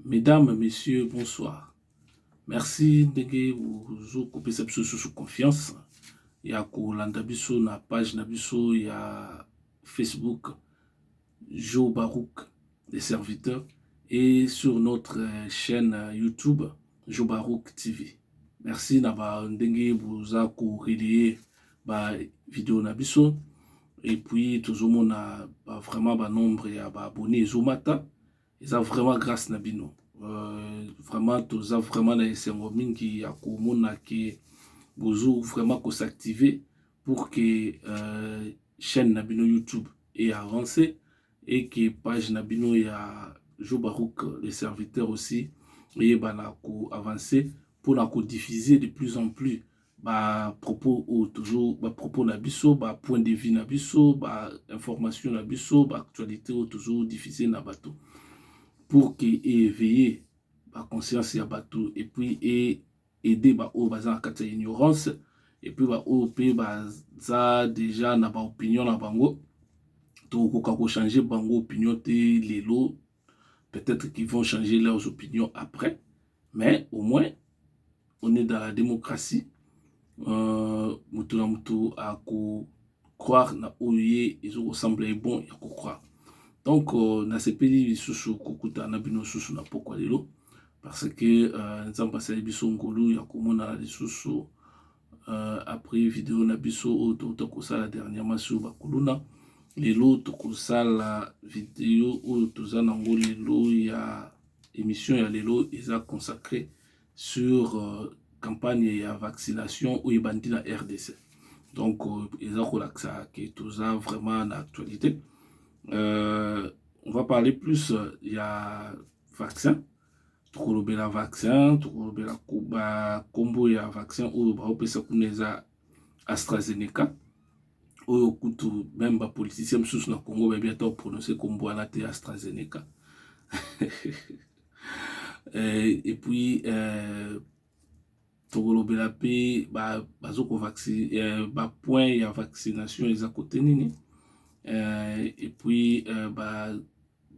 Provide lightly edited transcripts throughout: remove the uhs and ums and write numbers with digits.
Mesdames, Messieurs, bonsoir. Merci de vous couper sous confiance. Il y a Kolanda Bisso na page na Bisso, il y a Facebook, Joe Barouk, les serviteurs, et sur notre chaîne YouTube, Joe Barouk TV. Merci naba ndenge vous a relié ba vidéo na Bisso, et puis tout le monde a vraiment ba nombre ya ba abonnés Zomata. Et ça vraiment grâce na bino. Vraiment tout ça vraiment na esengo mingi ya komona ke bozo vraiment ko s'activer pour que chaîne na bino YouTube ait avancé et que page na bino ya Joe Barouk les serviteurs aussi et bana ko avancer pour na ko diffuser de plus en plus ba propos ou toujours ba propos na biso ba point de vue na biso ba information na biso ba actualité ou toujours diffuser na bateau pour que éveiller la conscience ya bateau et puis aider ba o baza kata ignorance et puis ba o pe baza déjà na ba opinion na bango to ko changer bango opinion te lelo peut-être qu'ils vont changer leurs opinions après mais au moins on est dans la démocratie mutu na mutu a ko croire na oye ils ont semblé bon ya ko croire. Donc, na sepeli susu kokuta na bino susu na pokwa lelo parce que nzamba sali biso ngolu ya komona lisusu après vidéo na biso o to kosala dernièrement sur bakuluna lelo to kosala vidéo o toza nango lelo ya émission ya lelo eza consacré sur campagne ya vaccination ou ebandi na RDC. Donc eza kolaksa ke toza vraiment na actualité. On va parler plus il y a vaccin tokolobela vaccin tokolobela kuba kombo ya vaccin oyo baopesa kuneza AstraZeneca oyo kutu même ba politicien msusu na Congo ba bientôt prononcer kombo wana te AstraZeneca et puis tokolobela pe bazoko vacciner ba point ya vaccination eza côté nini et puis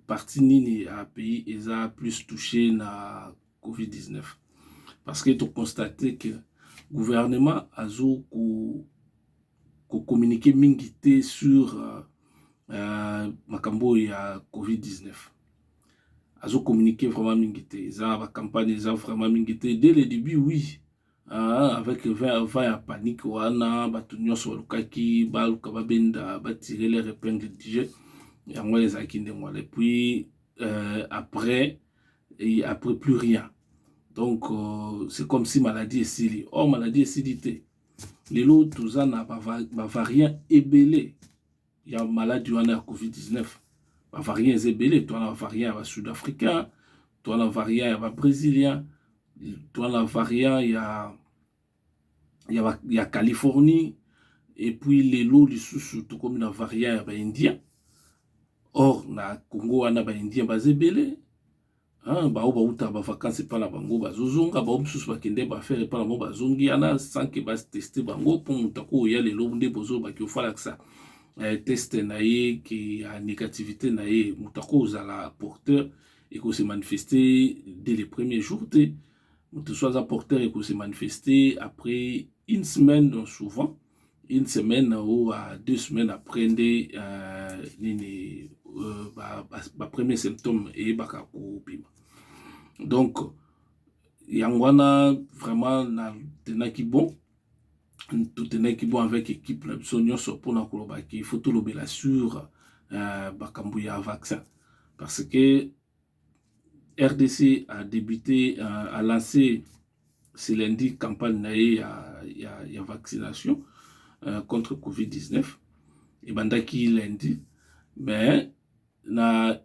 partie nini à pays eza plus touché na COVID-19 parce que tu constates que gouvernement azo ko communiquer mingité sur makambo ya COVID-19 azo communiquer vraiment mingité eza ba campagne eza vraiment mingité dès le début oui avec 20 ya panique wana batu nyonso balukaki baluka babenda batire les épingles du jeu yango ezaki ndenge et puis après plus rien donc c'est comme si maladie esili maladie esili te lelo toza na ba variant ebele ya maladie wana ya COVID-19 ba variant ebele to na variant ya sud-africain to na variant ya brésilien to na variant ya Californie et puis lelo lisusu to comme na variant ya ba indien. Or na Congo wana ba indien bazebele ba uta ba vacances pa na bango bazozonga ba msusu bakende ba faire pa na bango bazongi ana sans que ba tester bango pour mutako ya lelo nde bozo ba ki fala que ça test na ye qui a négativité na ye mutako zala porteur et que se manifester dès les premiers jours te mutu soit porteur et que se manifester après une semaine donc souvent une semaine ou 2 semaines après nde nini premier symptôme et baka kopima. Donc yangwana vraiment na tenaki bon tout tenaki bon avec équipe la nyonso pona koloba ki faut tout lobela sur bakambu ya vaccin parce que RDC a débuté a lancé ce lundi campagne na ya vaccination contre COVID-19 et bandaki lundi mais na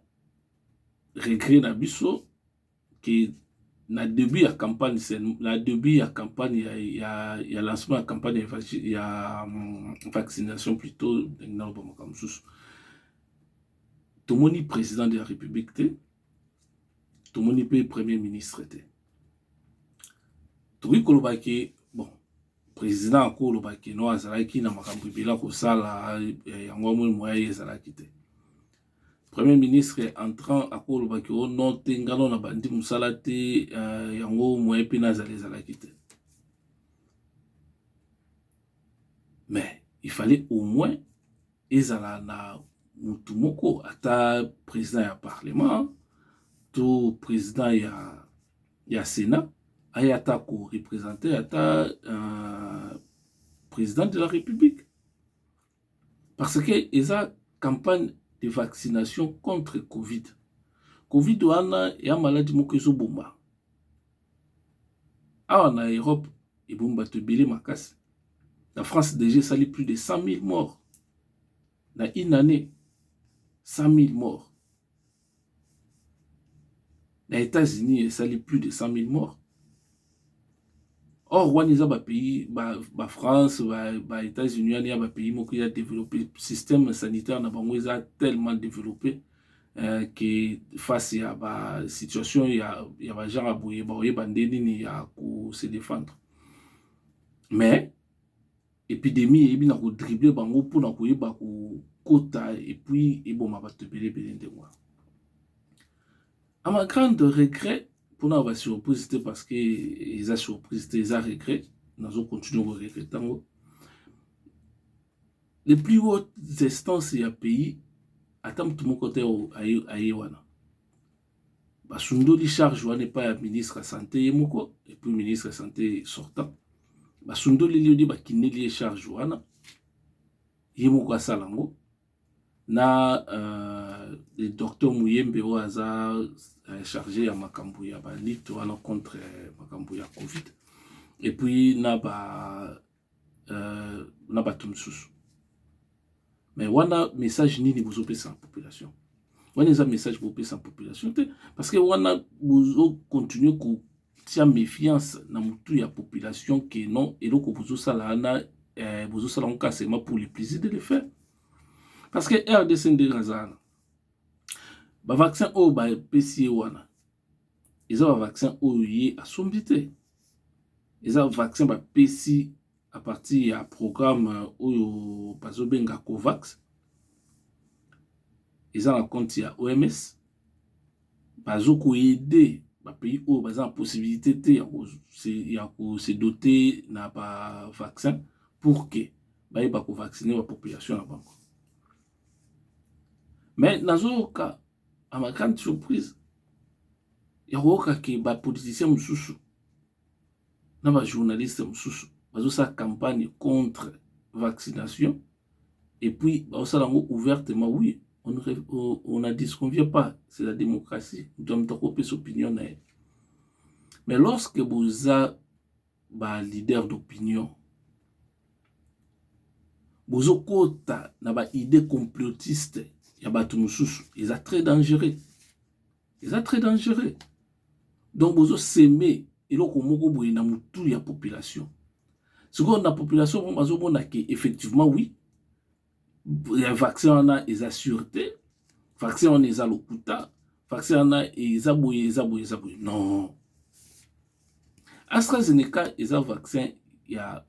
regret na biso que na début ya campagne ya lancement ya campagne ya vaccination plutôt dans le comme sous tomoni président de la République te tomoni pe premier ministre te toki kolobaki bon président akolobaki no azalaki na makambo ebela kosala yango moya ezalaki te Premier ministre entrant à Kolobakiro, non, Tengano na bandi musalate, yango mouepi nazale zalakite. Mais il fallait au moins, ezala na mutumoko, ata président ya parlement, tout président ya Sénat, ayata ko représenter ata président de la République. Parce que eza campagne de vaccination contre Covid. Covid wana ya maladie moko ezobomba. Awa na Europe, ebomba tebele makasi. La France déjà sali plus de 100 000 morts. Dans une année, 100 000 morts. Dans les États-Unis, sali plus de 100 000 morts. Or, on a des pays, la France, les États-Unis, il y a des pays qui ont développé le système sanitaire, tellement développé que face à la situation, il y a des gens qui ont se défendre. Mais, l'épidémie, il y a des dribblés pour la quota et puis, il y a des à ma grande regret, pour nous avoir surprise, parce qu'ils ont surprise, ils ont regret, nous allons continuer à regretter. Les plus hautes instances du pays, attendent tout le monde côté à Yewana. Basundoli charge n'est pas ministre de la santé et puis ministre de la santé sortant. Basundoli lui dit qu'il n'est charge wana Yemoko Salango. Na le docteur Mouyembe Oaza chargé à Makambu ya lutte contre Makambu ya Covid. Et puis na ba tumsusu. Mais wana message nini vous opé sans population. Wana za message vous opé sans population parce que wana vous continue ku tia méfiance na mutu ya population que non et donc vous sala na vous sala en cas seulement pour le plaisir de le faire. Parce que RDC de Razana, le vaccin au PCA wana, ils ont un vaccin au yé à sombité. Ils ont un vaccin PC à partir du programme au Bazobenga Covax. Ils ont un compte à OMS. Bazoko aider les pays où ils ont la possibilité de se doter d'un vaccin pour que ils puissent vacciner la population à banque. Mais dans un cas, à ma grande surprise, il y a un cas qui est un politicien moussoussou, un journaliste moussoussou, il y a une campagne contre la vaccination, et puis il y a ouvertement, oui, on ne disconvient pas, c'est la démocratie, nous devons développer son opinion. Mais lorsque vous avez un leader d'opinion, vous avez une idée complotiste, il y a ils sont très dangereux. Ils sont très dangereux. Donc, vous s'aimer et donc vous avez toute la population. Ce qu'on a la population, vous avez effectivement, oui, le vaccin en a des sûreté, le vaccin en a des locuta, le vaccin en a des aboyés. Non. AstraZeneca, il y a un vaccin, il y a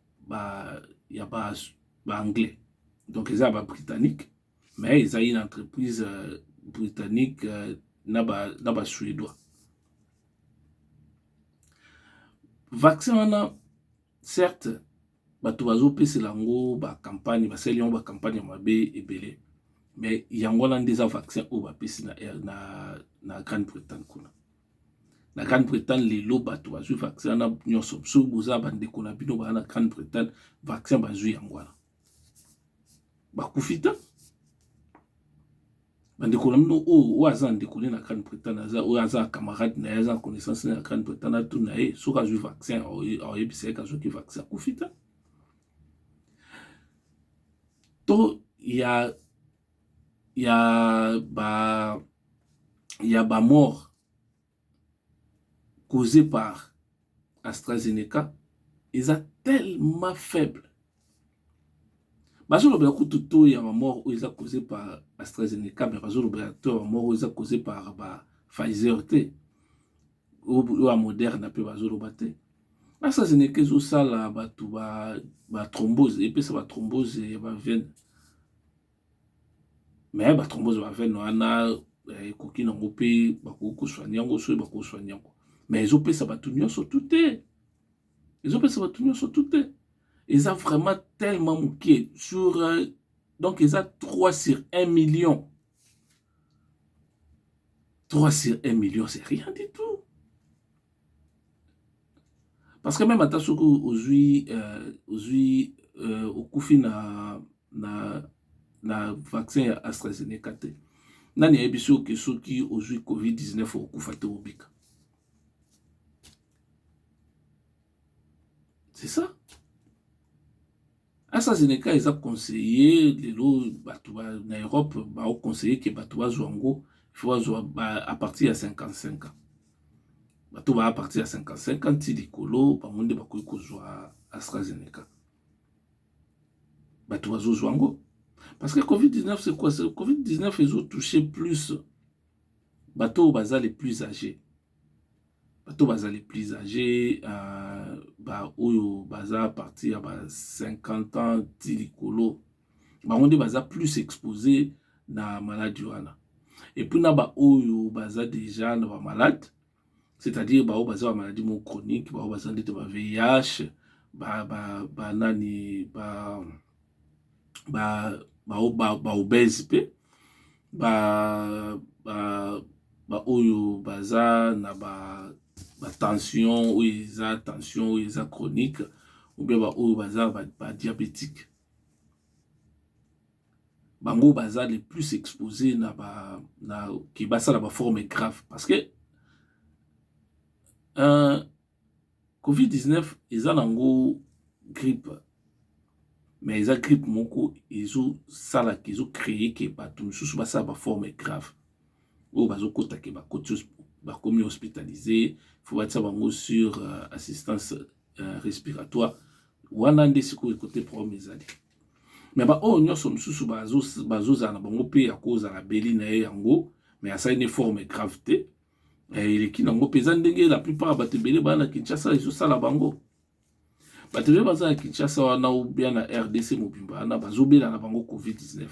anglais. Donc, il y a un britannique. Mais il y a une entreprise britannique n'a suédois. Vaccin, certes, tu vas opérer la campagne, la campagne et belé. Mais il y a des vaccins au na Grande-Bretagne. La Grande-Bretagne, les lots, tu vas jouer vaccin, nous sommes sur Bouza, la Grande-Bretagne, vaccin, va jouer en Guana. Bakufita. Bandeko namno o aza ndeko na Grande-Bretagne o aza camarade na aza connaissance na Grande-Bretagne tout na e so ka ju vaccin o yebise ka zo ki vaccin kufita to ya mort causée par AstraZeneca ils sont tellement faibles. Bazolo bela kututo ya mort ils sont causés par AstraZeneca mais bazolo bela to mort ils sont causés par Pfizer T ou à Moderna pe bazolo baté. AstraZeneca zo sala batu ba thrombose et puis ça va thrombose et ba veine. mais bathrombose bavene wana ekoki nango mpe bakokoswani yango soki bakoswani yango, mais ezopesa bato nyonso tu te, ezopesa bato nyonso tu te, eza vraiment tellement moke sur donc eza 3 sur 1 million. 3 sur 1 million, c'est rien du tout. Parce que même à Tasoko, au Koufi na vaccin AstraZeneca, nani a ebiso que ceux qui ont eu Covid-19 au Koufate au Bika. C'est ça. AstraZeneca, ils ont conseillé, en Europe, ils ont conseillé que Batouba Zouango, il faut à partir de 55 ans. Batouba à partir de 55 ans, il y a AstraZeneca. Batouba Zouango. Parce que Covid-19, c'est quoi? Covid-19, ils ont touché plus Bateau Baza les plus âgés. Bateau Baza les plus âgés, Oyo Baza à partir de 50 ans, Tilikolo. On dit Baza plus exposé na maladie. Et puis, Oyo Baza déjà na malade, c'est-à-dire Bao Baza maladie chronique, Bao Baza de VIH, nani, obèse, oyo baza na tension, ou eza tension, ou eza chronique, ou bien oyo baza diabétique. Bango baza les plus exposés qui basa la forme grave. Parce que Covid-19, eza nango grippe. Mais eza grippe moko, ezo sala ki ezo créé que bato misusu basa ba forme grave. Ou bazo kota ke ba komi hospitalisé, faut battre bango sur assistance respiratoire. Wana nde siko côté problème ezali. Mais nyonso misusu bazo zana bango pe ya cause la beli na yango, mais asa une forme grave te. Et il est qui nango pesa ndenge la plupart bato bele bana Kinshasa ezo sala bango. Bato bele baza Kinshasa wana ou bien na RDC mobimba na bazo bela na bango Covid-19.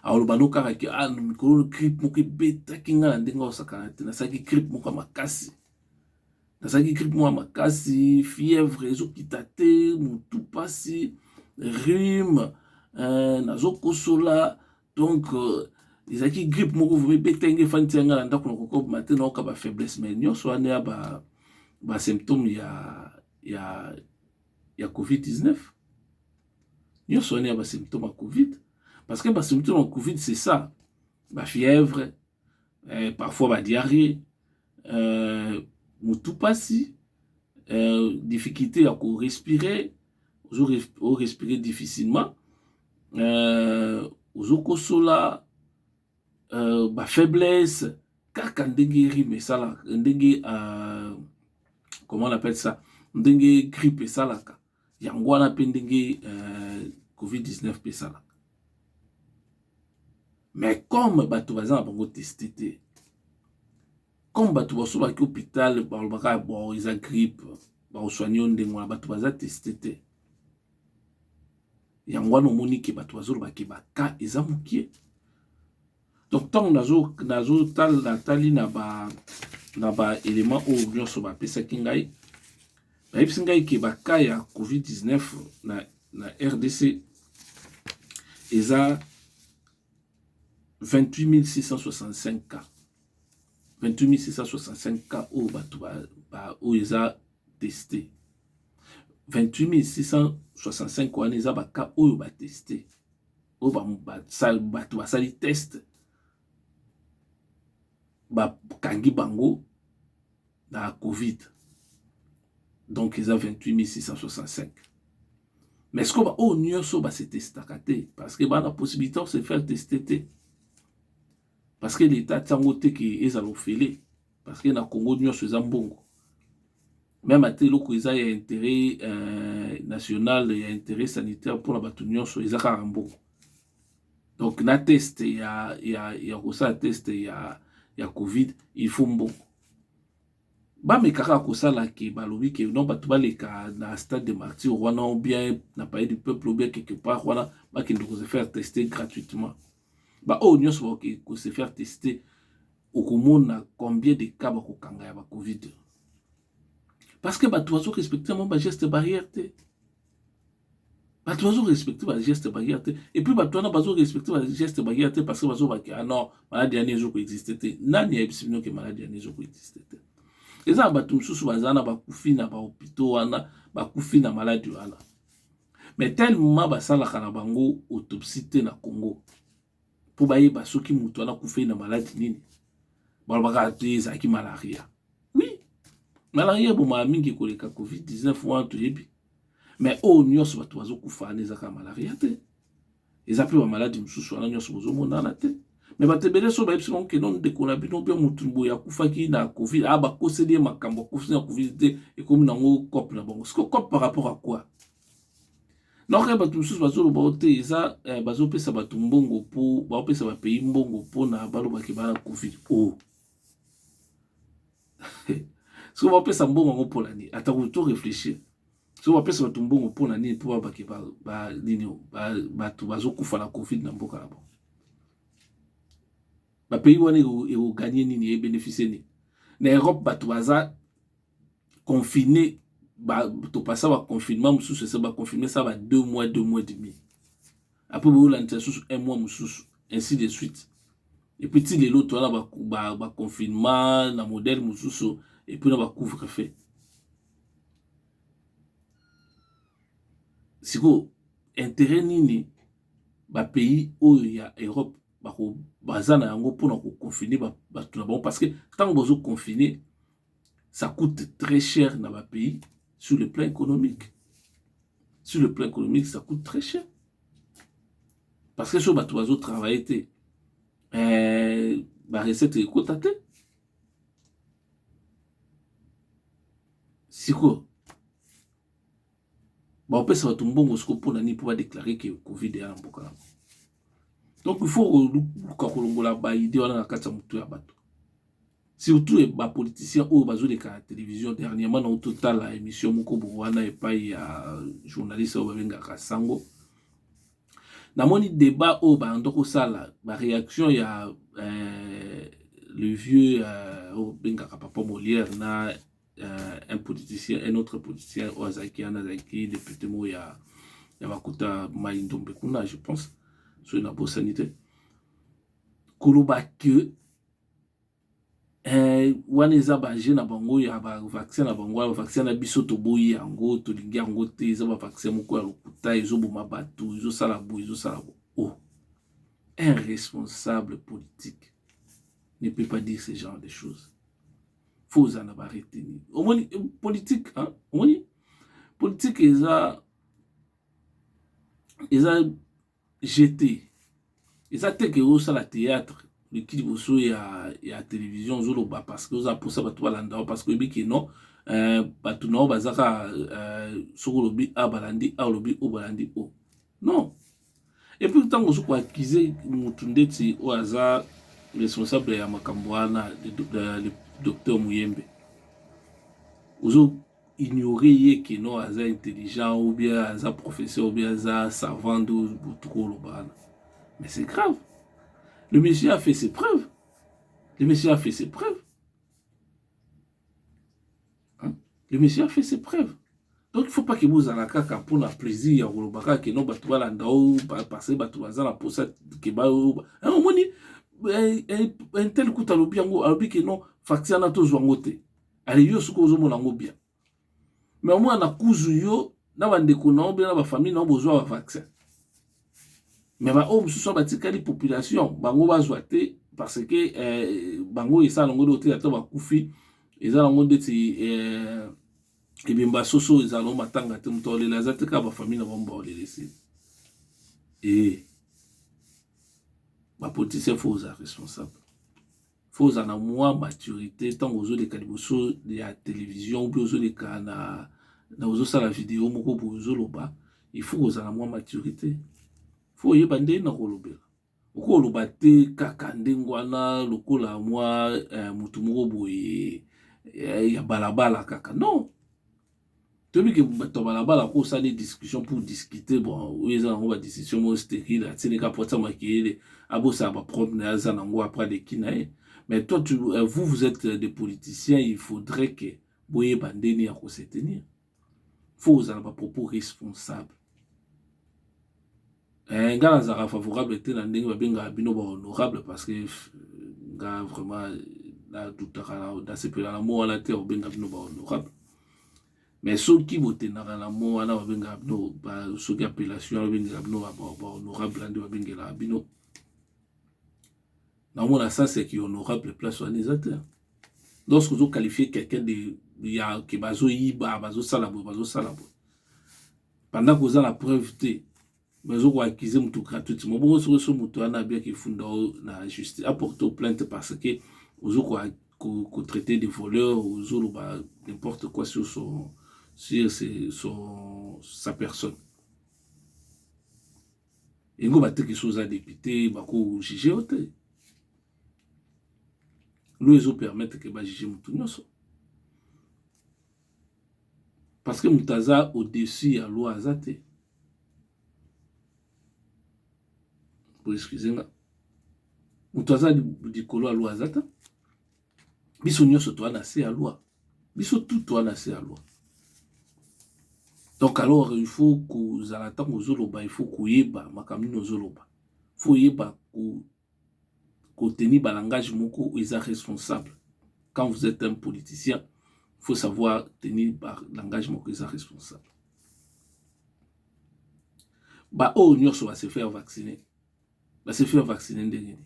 Alors bano kaka ki mikolo grippe moko beta kinga na ndenga osakana te, nasaki grippe moko makasi. Nasaki grippe moko makasi, fièvre ezo kitate, mutu pasi, rhume, nazo kosola, donc ezaki grippe moko vumi beta nge fanti nga na ndako na koko matin na oka ba faiblesse, mais nyonso ane ya ba symptômes ya Covid-19. Nyonso ane ya ba symptômes ya Covid. Parce que les symptômes de Covid, c'est ça. La fièvre, parfois la diarrhée, tout passi, difficulté à respirer, ou respirer difficilement, aux sola, faiblesse, car mais ça comment on appelle ça? Dengue grippe ça là. Yangwana pendengue Covid-19 pesala. Mais comme bato baza bango testé, comme bato baso ba ki hôpital ba ils a grippe, ba soigner ndenge bato baza testé. Yango no moni ke bato bazo ba ki ba ka eza mukie. Donc tant nazo tali na ba élément au nyonso ba pesa kingai. Ba ipsingai ke ba ka ya Covid-19 na RDC eza 28 665 cas. 28 665 cas où ils ont testé. 28 665 cas où ils ont testé. Où ils ont test. Kangi bango na Covid. Donc ils ont 28 665. Mais est-ce qu'on va se tester? Parce que la possibilité de se faire tester. Parce que l'État tsangote qui est à l'ofélé. Parce que dans le Congo, nous sommes bon. Même à tel qu'il y a intérêt national, il y a intérêt sanitaire pour la bataille, ils ont un bon. Donc, na test, il y a un test, il y a Covid, il faut un bon. Bah, mais kaka kosa la ki balobi que non batuba les cas na stade de martyr ou bien na pays du peuple ou bien quelque part voilà bah qui nous faire tester gratuitement. Ba oh nyonso ba ko se faire tester au komona combien de cas ba ko kanga ya ba Covid. Parce que ba tu vas respecter mon ba geste barrière te. Ba tu vas respecter ba geste barrière te. Et puis ba tu na ba respecter ba geste barrière te parce que ba ba ah non, maladie ani zo ko exister te. Nani ya bisino que maladie ani zo ko exister te. Eza ba tu mususu bazana ba kufi na ba hôpitaux wana, ba kufi na maladie wana. Mais tellement basalaka na bango autopsie te na Congo pour bayeba soki mutu wana kufa na maladie nini balobaka te ezalaki malaria. Oui, malaria boma mingi koleka Covid-19 wana toyebi, mais oyo nyonso bato bazokufa wana ezaka malaria te, eza mpe bamaladi mosusu wana nyonso bozomonana te. Mais bato ebele so bayebisi bango ke non ndeko na bino mpe mutu boye akufaki na Covid, bakoseli ye makambo akufaki na Covid te, ekomi nango cope na bango. Siko cope par rapport à quoi? Non, bato mosusu bazoloba te eza bazopesa bato mbongo po baopesa bapays mbongo mpona balobaki bana Covid. Oh, siko baopesa mbongo yango mpona nini? Ata to réfléchir. Siko bapesa bato mbongo mpona nini po babaki nini bato bazokufa na Covid na mboka na bango? Bapays wana egagné nini, ebénéficie nini? Na Europe bato baza confiné. To passer au confinement, mususu ça va confirmer ça va 2 mois, 2 mois et demi. Après vous l'entendez 1 mois mususu, ainsi de suite. Et puis les l'autre là va confinement, la modèle mususu et puis on va couvre-feu. Si vous intérêt nini ba pays où il y a Europe ba ko bazana yango pour na confiner ba tout d'abord parce que tant que vous confiner ça coûte très cher dans le pays. Sur le plan économique. Sur le plan économique, ça coûte très cher. Parce que si on va travailler, la recette est coûtée. C'est quoi? On peut savoir tout le monde pour déclarer que le Covid est en Bokala. Donc il faut que la idée dans la carte de bateau. Surtout les politiciens ou les la télévision dernièrement dans total la émission moko bowana et pas il y a journaliste au benga kasango na moni débat au ndoko sala ba réaction il y a le vieux au benga papa Molière na un politicien, un autre politicien Ozaki Anazaki député mo ya bakuta Maindombe kuna je pense sur la bonne sanité koloba que wana eza baje na bango ya ba vaccin na bango ya vaccin na biso to boyi yango to lingi yango te eza ba vaccin moko ya lokuta ezoboma bato ezosala bo oh, un responsable politique ne peut pas dire ce genre de choses. Faut en avoir retenu. Au moins politique hein, au moins politique eza jeté eza te que au sala théâtre le qui bosso ya télévision zoloba parce que oza pour ça bato balanda parce que biki non bato no bazaka soko lobi abalandi a lobi obalandi o non. Et puis tant que quoi accuser mutundeti o aza responsable ya makambo wana le docteur Muyembe ozo ignorer ye que non aza intelligent ou bien aza professeur ou bien aza savant ou trop lobana. Mais c'est grave. Le monsieur a fait ses preuves. Le monsieur a fait ses preuves. Hein? Le monsieur a fait ses preuves. Donc il ne faut pas que vous ayez un pour le plaisir, que non, tu vas passer, tu vas la poser, que un tel coup à l'obi, que non, faction na tous wangote. Allez, yo ce que vous avez bien. Mais au moins, na kuzu yo, na bandeko na bien na famille na besoin de vaccin. Mais ba homme ce sont batikali population bango bazwa te parce que bango esa longo doté ata ba kufi eza longo ndeti ebimba soso eza longo matanga te mutole la zateka ba famille na bomba olelesi et ba politicien faut être responsable, faut en avoir maturité tant aux autres kaliboso de la télévision ou aux autres kana na aux autres la vidéo moko bozo loba il faut aux en avoir maturité. Faut y bander na kolobela okoloba te kaka ndengwana lokola mwa mutu moko boye ya balabala kaka non Tu vois que tu as des discussions pour discuter, bon, oui, ils ont des décisions stériles, c'est les cas pour ça, qui abo ça va prendre après des kinae. Mais toi, vous êtes des politiciens, il faudrait que vous ayez bandé à se tenir. Il faut vous avoir propos responsables. Un gars qui favorable était dans le honorable parce que gars vraiment dans ce pays là moi la terre honorable. Mais ceux qui votent dans la moi na babenga no ba ceux qui appellation babenga no ba honorable ande babenga la bino. Non moi ça c'est qui honorable place organisateur. Lorsque vous qualifiez quelqu'un de ya qui bazo yiba bazo salabo pendant que vous avez la preuve mais vous acquisez mutu gratuitement bon sur mutu ana bien qui funda na justice apporter plainte parce que vous ko traiter des voleurs ou n'importe quoi sur sa personne. Et vous battez quelque chose à député bako juger autre lui ils permettent que ba juger mutu nyoso parce que mutaza au-dessus à loi azate. Excusez-moi. Mutaza di kolo à loi azata. Biso nyonso to na se à loi. Biso tout to na se à loi. Donc alors il faut que vous allez ozoloba, il faut que yeba makamni ozoloba. Faut yeba ko tenir ba langage moko ils responsable. Quand vous êtes un politicien, il faut savoir tenir ba langage moko ils responsable. Ba o nyonso va se faire vacciner. Va se faire vacciner ndenge.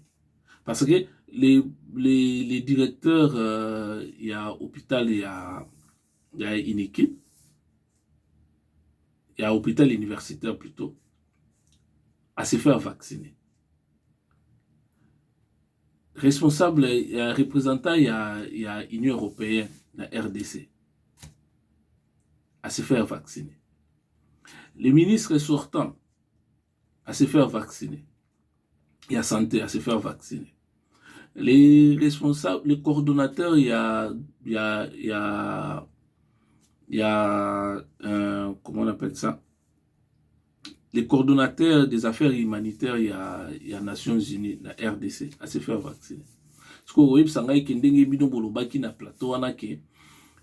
Parce que les directeurs, il y a hôpital, il y a une équipe, il y a hôpital universitaire plutôt, à se faire vacciner. Responsable, représentant, il y a Union européenne, la RDC, à se faire vacciner. Les ministres sortants, à se faire vacciner. Il y a santé, à se faire vacciner. Les responsables, les coordonnateurs, il y a comment on appelle ça? Les coordonnateurs des affaires humanitaires, il y a Nations Unies, la RDC, à se faire vacciner. Parce que vous savez que ndenge bidon bolobaki na plateau wana ke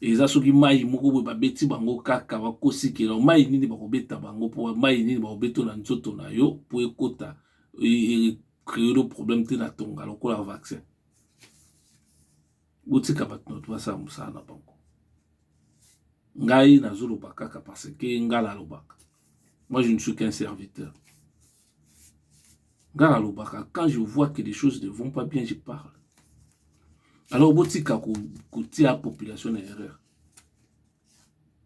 eza soki mai moko boye babeti bango kaka bakosikela mai nini bakobeta bango po mai nini bakobeto na nzoto na yo po ekota créer le problème te na tonga lokola vaccin. Botika bato na tobasa musala na bango. Ngai nazoloba kaka parce que ngala lobaka. Moi je ne suis qu'un serviteur. Ngala lobaka, quand je vois que les choses ne vont pas bien, je parle. Alors botika kotia population en erreur.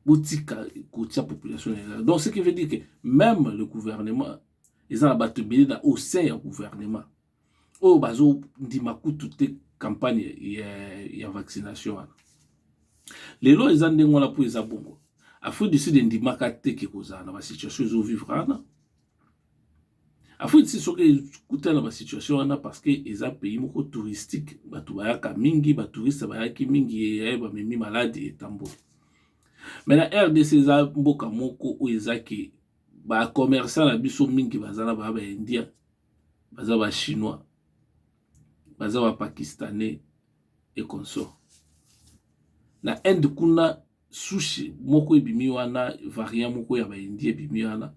Botika kotia population en erreur. Donc ce qui veut dire que même le gouvernement, ils ont battu au sein du gouvernement. Oh bazo ndimaku toute campagne il y a vaccination. Les lois ils ont des mots pour les abongo. Afin de se ndimaka te ke koza na situation zo vivre ana. Afin de se soke kuta na situation ana parce que ils ont pays moko touristique, batu bayaka mingi, ba touriste bayaki mingi ba memi maladi etambo. Mais la RDC za mboka moko o ezaki ba commerçant na biso mingi bazana ba indien, baza ba chinois, baza ba pakistanais et consorts. Na Inde kuna sushi moko ebimi wana variant moko ya ba indien ebimi wana.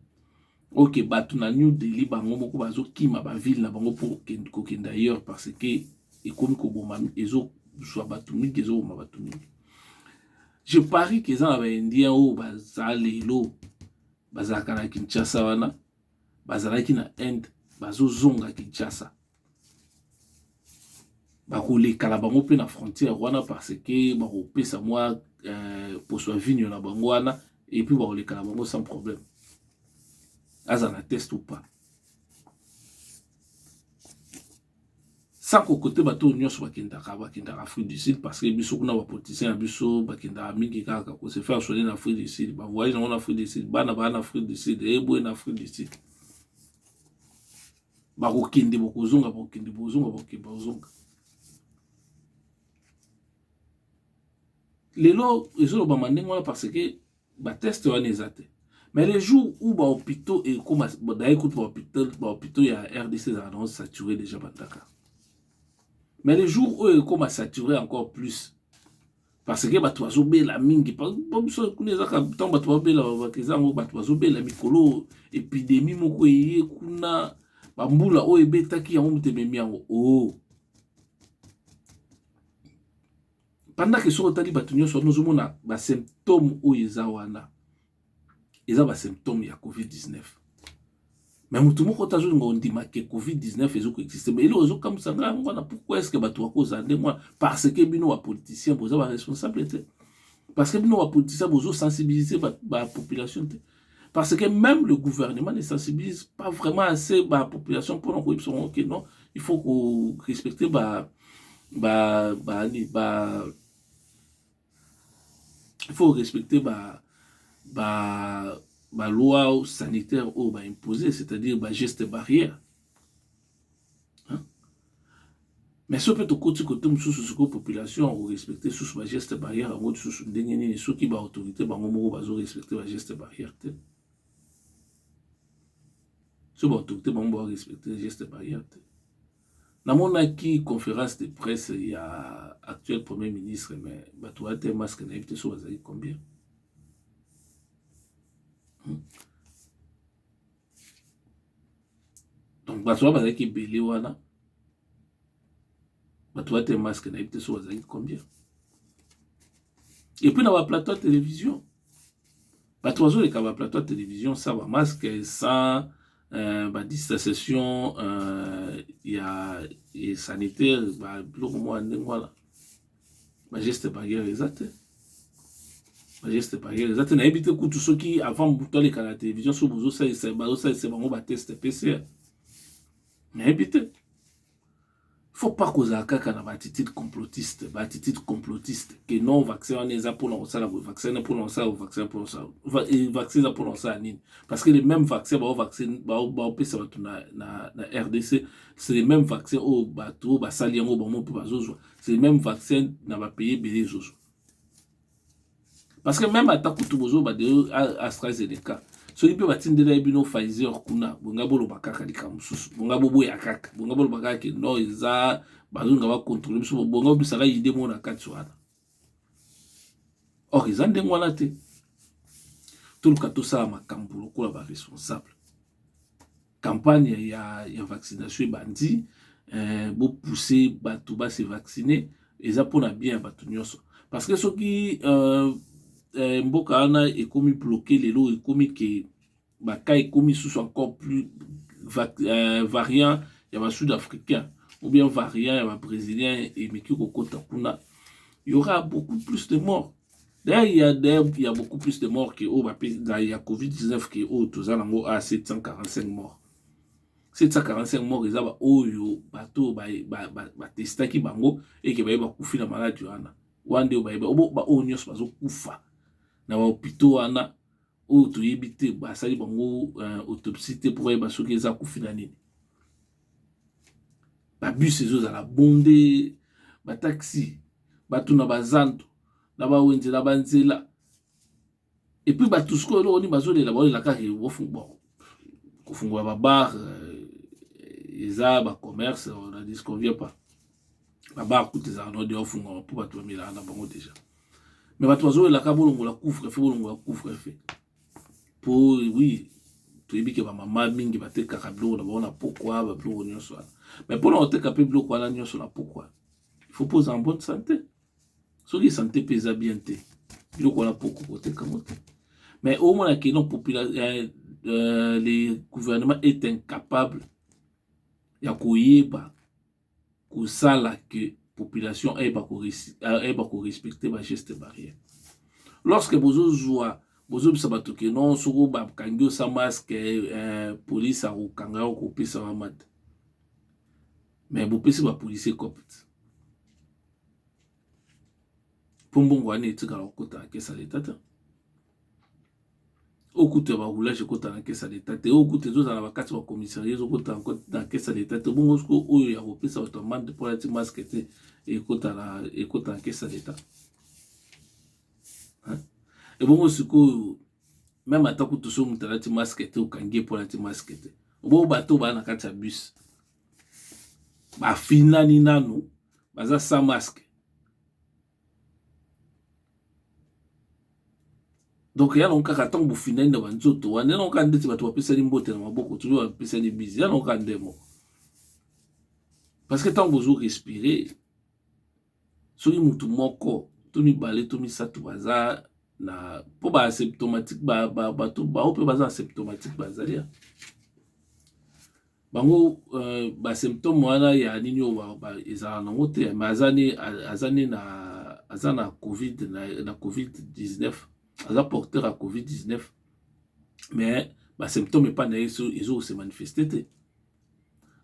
Ok batu na New Delhi bango moko bazo kima ba ville na bango pour kokenda ailleurs parce que ekomi ko boma ezo soit batu mingi ezo boma batu mingi. Je parie que ça ba indien o bazali lo bazaka na Kinshasa wana bazalaki na Inde bazo zonga Kinshasa. Bakoleka bango pe na frontière wana parce que bakopesa moi pour soit vigno na bango wana et puis bakoleka bango sans problème. Azana test ou pas. Sans qu'au côté bateau nyos bakenda Afrique du Sud parce que biso kuna ba politicien biso bakenda mingi kaka ko se faire soigner en Afrique du Sud ba voyage en Afrique du Sud bana ba en Afrique du Sud et bo en Afrique du Sud ba ko kende bokozonga bozonga. Les lois ils ont ba mandengwa parce que ba test wana ezate. Mais les jours où ba hôpitaux et comme d'ailleurs écoute ba hôpitaux il y a RDC annonce saturé déjà bandaka. Mais les jours où comme a saturé encore plus parce que bato bazobela mingi pomso kuneza ka tant bato bazobela bakezango bato bazobela mikolo épidémie moko eye kuna bambula o ebetaki yango mutememi yango oh. Pendant que so tali bato nyonso nozomona ba symptômes o eza wana eza ba symptômes ya COVID-19. Mais mutu moko tazolinga ondima ke COVID-19 ezo existe mais il ozo comme ça ngana pourquoi est-ce que bato bakoza nde moi parce que bino wa politicien boza ba responsabilité parce que bino wa politicien bozo sensibiliser ba population parce que même le gouvernement ne sensibilise pas vraiment assez la population pour nous dire ok non il faut qu'on respecte il faut respecter la loi sanitaire ou imposée, c'est-à-dire gestes barrières. Hein? Mais ce peut être côté sous population ou respecter sous gestes barrières en mode sous dernier ceux qui ba autorité ba momo ba respecter les gestes barrières. Ceux ba autorité ba momo respecter les gestes barrières. Dans mon acquis conférence de presse il y a actuel premier ministre mais ba toi te masque na éviter sur les combien. Donc bato bazaki belé wana bato te masque na éviter sur les combien. Et puis dans la plateau de télévision bato les plateau de télévision ça va masque sans distanciation il y a sanitaire ba bloc moi ndengwala ba geste barrière exact. Geste barrière exact na éviter que tous ceux qui avant bouton les la télévision sur bozo ça c'est vraiment ba test PCR. Mais éviter faut pas causer kaka na attitude complotiste que non vaccin on est pour lancer la vaccin pour lancer au vaccin pour ça vaccin pour lancer à nini parce que les mêmes vaccins ça na RDC c'est les mêmes vaccins au bateau ba saliango ba mo pour bazozo c'est les mêmes vaccins na ba payer belé zozo parce que même attaque tout bozo ba de AstraZeneca so lipe batindela ebino Pfizer kuna bonga bolo bakaka likamususu bonga bobo ya kaka bonga bolo bakaka ke no eza bazunga ba contrôler biso bonga bisala yide mona kati wana or izande ngwana te tout le kato ça makambo lokola ba responsable campagne ya vaccination bandi bo pousser bato ba se vacciner eza pona bien bato nyonso parce que soki mboka ana ekomi bloqué lelo ekomi ke baka ekomi sous encore plus variant ya ba sud-africain ou bien variant ya ba brésilien et meki kokota kuna il y aura beaucoup plus de morts. D'ailleurs il y a beaucoup plus de morts que il y a COVID-19 qui au tozalango à 745 morts. 745 morts ils aba oyo bato ba testaki bango et que ba kufi na maladie wana wande ba onyos bazo kufa na hôpitaux wana o to yebite ba sali bango autopsie te pour ba soki za kufina nini ba bus ezo za la bondé ba taxi batu na bazanto na ba wenze na banzela et puis ba tout ce que oni bazolela la kaka bo kufungwa ba bar eza ba commerce on a dit qu'on vient pas ba bar coûte za no de ofungwa pour batu mila na bango déjà. Mais bato bazolela ka bolongola couvre-feu pour oui to yebi ke ba mama mingi batekaka biloko na bona pourquoi ba biloko nyonso mais pour na oteka pe biloko wana nyonso na pourquoi il faut poser en bonne santé soki santé pesa bien te biloko wana pourquoi oteka mote mais au moins que non le gouvernement est incapable ya koyeba kosala que population eba ko respecter ba geste barrière. Lorsque bozo joua bozo bisabato ke non soko ba kangyo sa masque police a kanga ko pesa mat. Mais bo pesa ba policier copte. Pombongo ane etika la kota ke sa l'état. Okute ba roulage kota na kesa l'état te okute zo na bakati ba commissariat zo kota na kesa l'état te bongo sko oyo ya kopesa automate pour la masque te ekota na kesa l'état. Hein? Et bon, ce que même à tant que tout ça, on a masque ou kangi pour la masque. Bon, bateau, ba na kati bus. Ba fina ni nanu, baza sans masque. Donc, il y a un cas qui est fini dans le zoto. Il y a un cas qui est fait mbote na maboko, toujours un peu de bise. Il y a un cas de mo. Parce que tant que vous respirez, si vous avez moko, tout mi balé, tout mi satu baza na pour ba asymptomatique ba tout ba peut baza asymptomatique bazalia. Bango ba symptôme wana ya nini o ba ezala na ngote azani na azana covid na covid-19. Aza porteur à covid-19. Mais les symptômes pas ils ont se manifesté.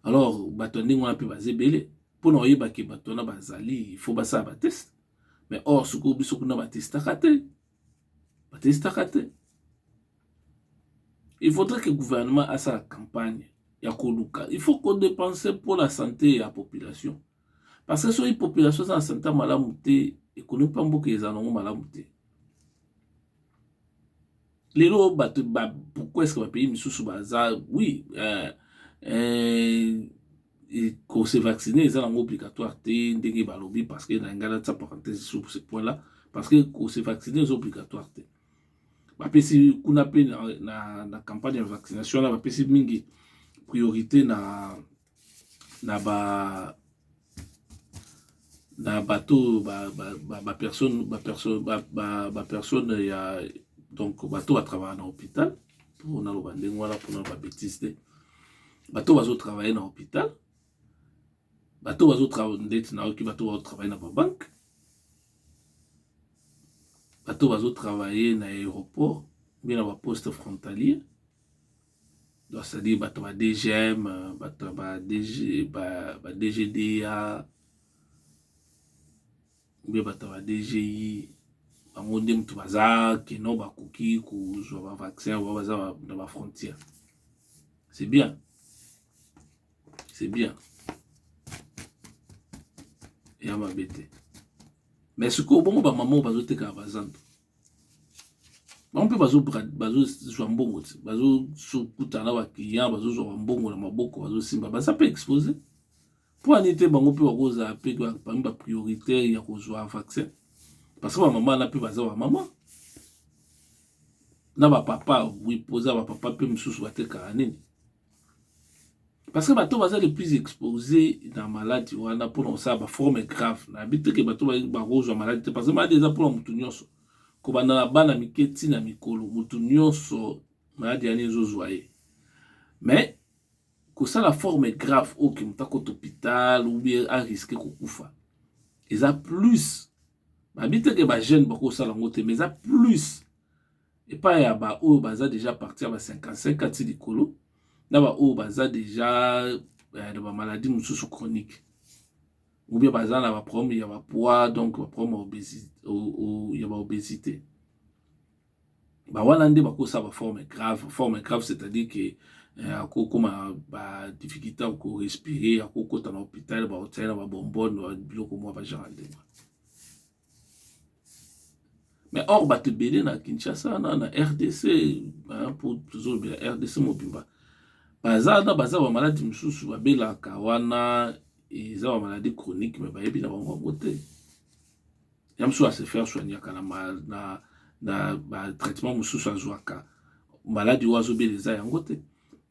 Alors batoni on a pu baser belé pour nous yeba ki batona bazali il faut basa ba test. Mais or ce ko biso kuna ba test kate. Ba test kate. Il faudrait que le gouvernement a sa campagne ya koluka. Il faut qu'on dépense pour la santé de la population. Parce que sur les populations sans santé malamouté et qu'on ne pas beaucoup les anons malamouté. Les lots, pourquoi est-ce que le pays me sous bazar? Oui, qu'on s'est vacciné, c'est obligatoire, parce que dans une parenthèse sur ce point-là, parce que qu'on s'est vacciné, c'est obligatoire. Si on a fait la campagne de vaccination, on a fait mingi priorité na bateau, personne ya donc bateau à travailler dans l'hôpital pour na lobande ngwala pour na ba bêtise bateau bazo travailler dans l'hôpital bateau bazo travailler na ki bateau bazo travailler na ba banque bateau bazo travailler na aéroport bien na ba poste frontalier donc c'est à dire bateau ba DGM bateau ba DGDA bien bateau ba DGI bangonde mutu baza keno bakoki kozwa ba vaccin ou baza dans la frontière. C'est bien. C'est bien. Et à ma bête. Mais ce qu'on bon ba maman bazo te ka bazando. On peut bazo jambongo, bazo sukutana ba client bazo jambongo na maboko bazo simba baza peut exposer. Pour anité bango peut baza pe parmi ba prioritaire ya kozwa vaccin. Parce que ma maman n'a plus besoin de maman. Na ba papa, oui, posa ba papa peut me sous-souhaiter karanini. Parce que bateau baza le plus exposé dans la maladie, on a pour ça ba forme grave. Na bité que bateau ba rose maladie parce que maladie déjà pour mutu nyonso. Ko bana na bana miketi na mikolo mutu nyonso maladie ani zo zoyer. Mais que ça la forme grave au qui muta ko hôpital ou bien à risquer ko kufa. Ils a plus habite que ba jeune bako sala ngote mais ça plus et pas ya ba o baza déjà partir à 55 ans de colo na ba o baza déjà de ba maladie mususu chronique ou bien baza na ba problème ya ba poids donc ba problème obésité ya ba obésité ba wana nde bako sa ba forme grave c'est-à-dire que comme ba difficulté à respirer à kota na hôpital ba hôtel ba bonbonne biloko mo ba genre. Mais or, bah, te bédé na Kinshasa, na RDC, pour toujours bien RDC mobimba. Baza na baza wa maladie msusu ba bela kawana, et za wa maladie chronique, mais ba yebi na bango ngote. Yamsu à se faire soigner na ba traitement msusu azwaka. Maladie wazo bela za yangote.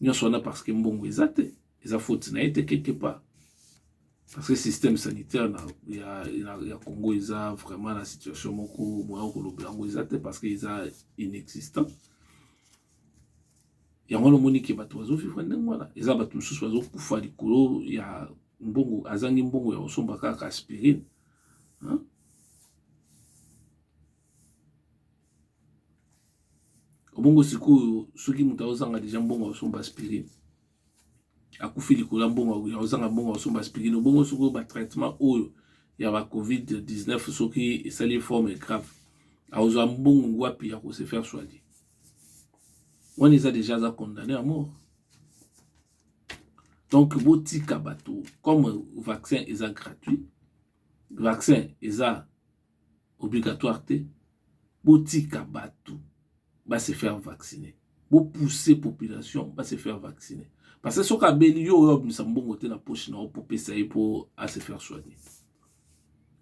Nyoso na parce que mbongo ezate, eza faute na été quelque part. Parce que le système sanitaire, il y a Congo, ils ont vraiment la situation parce qu'ils sont inexistants. Il y a un monde qui va tout vivre. Ils ont tout sous oiseaux pour faire du couloir. Il y a un bon azangi mbongo ya osomba kaka aspirine. Obongo siku soki mutazanga déjà mbongo osomba aspirine. Akufi likola mbongo ya ozanga mbongo osomba aspirine bongo soko ba traitement oyo ya ba covid-19 soki esali forme grave a ozo mbongo ngwapi ya ko se faire soigner on les a déjà condamnés à mort. Donc botika bato comme vaccin est gratuit vaccin est obligatoire botika batu va se faire vacciner. Bo pousser population va se faire vacciner. Parce que ce qu'on a béni yo yo mbongo te na poche na pour pesa pour à se faire soigner.